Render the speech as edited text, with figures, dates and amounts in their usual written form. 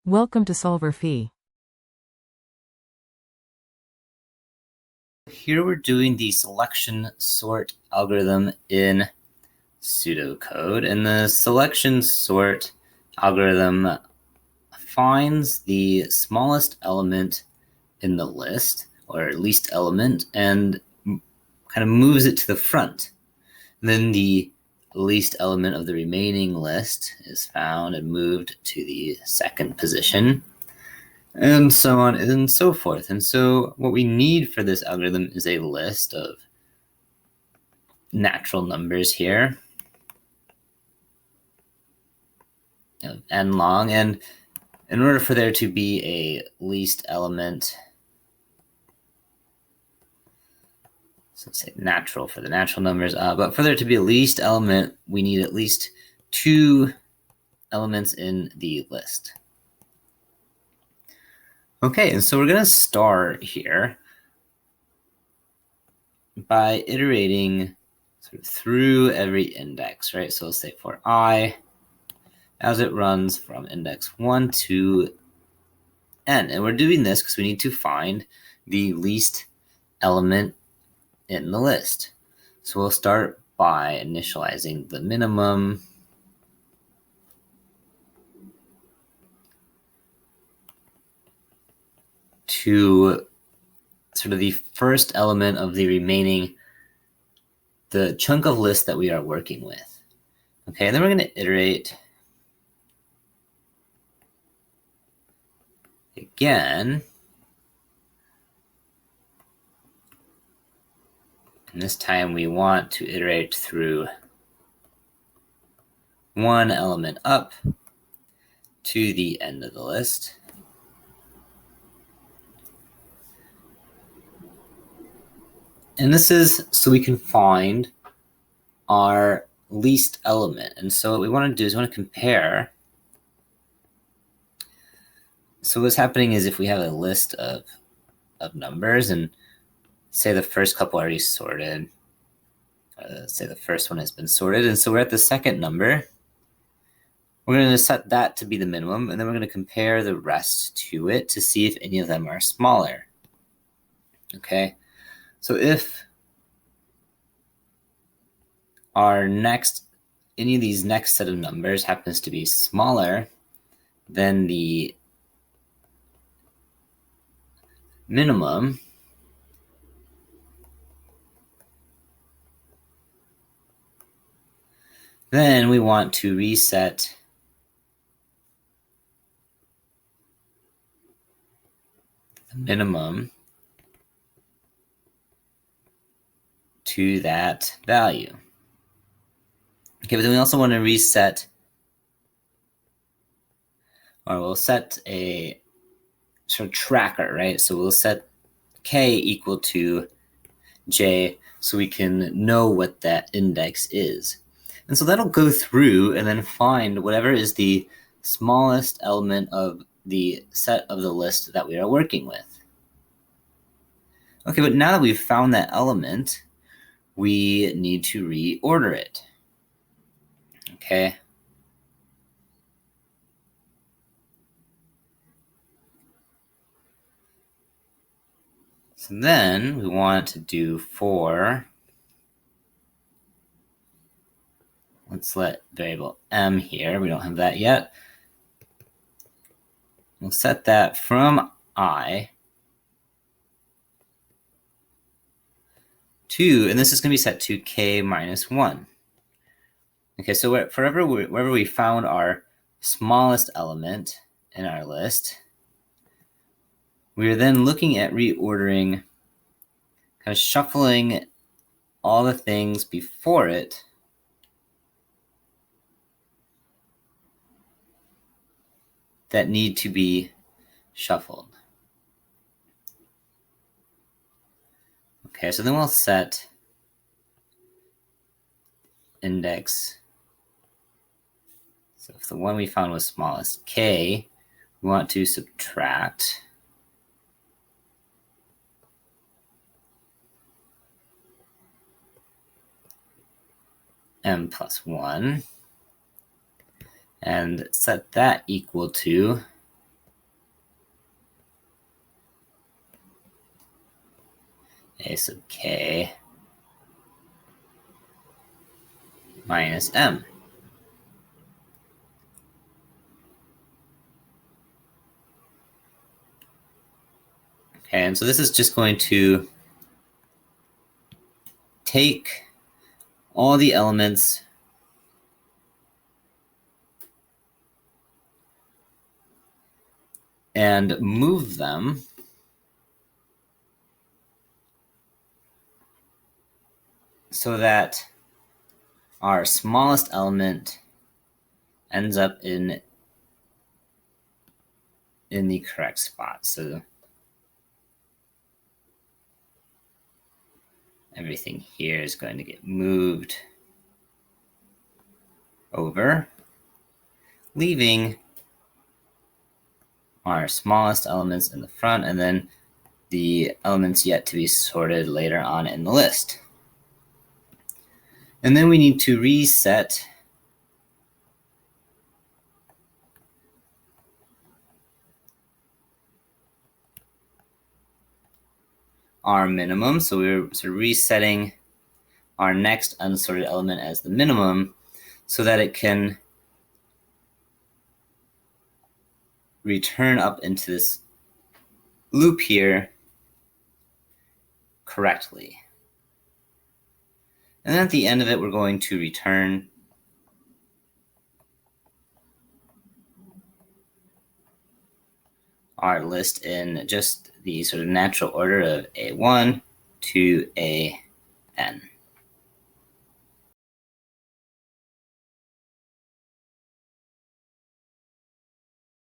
Welcome to solverfy. Here we're doing the selection sort algorithm in pseudocode, and the selection sort algorithm finds the smallest element in the list, or least element, and kind of moves it to the front. And then the least element of the remaining list is found and moved to the second position, and so on and so forth. And so what we need for this algorithm is a list of natural numbers here of n long, and in order for there to be a least element, so let's say natural for the natural numbers, but for there to be a least element, we need at least two elements in the list. Okay, and so we're going to start here by iterating sort of through every index, right? So let's say for I, as it runs from index 1 to n. And we're doing this because we need to find the least element in the list. So we'll start by initializing the minimum to sort of the first element of the remaining, the chunk of list that we are working with. Okay, and then we're going to iterate again. And this time we want to iterate through one element up to the end of the list. And this is so we can find our least element. And so what we want to do is we want to compare. So what's happening is if we have a list of numbers, and say the first couple are already sorted, say the first one has been sorted, and so we're at the second number, we're going to set that to be the minimum, and then we're going to compare the rest to it to see if any of them are smaller. Okay, so if any of these next set of numbers happens to be smaller than the minimum, then we want to reset the minimum to that value. Okay, but then we also want to reset, or we'll set a sort of tracker, right? So we'll set k equal to j so we can know what that index is. And so that'll go through and then find whatever is the smallest element of the set of the list that we are working with. Okay, but now that we've found that element, we need to reorder it. Okay. So then we want to do for, let's let variable m here, we don't have that yet. We'll set that from I to, and this is going to be set to k minus 1. Okay, so wherever we found our smallest element in our list, we are then looking at reordering, kind of shuffling all the things before it that need to be shuffled. Okay, so then we'll set index. So if the one we found was smallest, k, we want to subtract m plus 1 and set that equal to A sub k minus m. Okay, and so this is just going to take all the elements and move them so that our smallest element ends up in the correct spot. So everything here is going to get moved over, leaving our smallest elements in the front, and then the elements yet to be sorted later on in the list. And then we need to reset our minimum. So we're sort of resetting our next unsorted element as the minimum so that it can return up into this loop here correctly. And then at the end of it, we're going to return our list in just the sort of natural order of A1 to AN.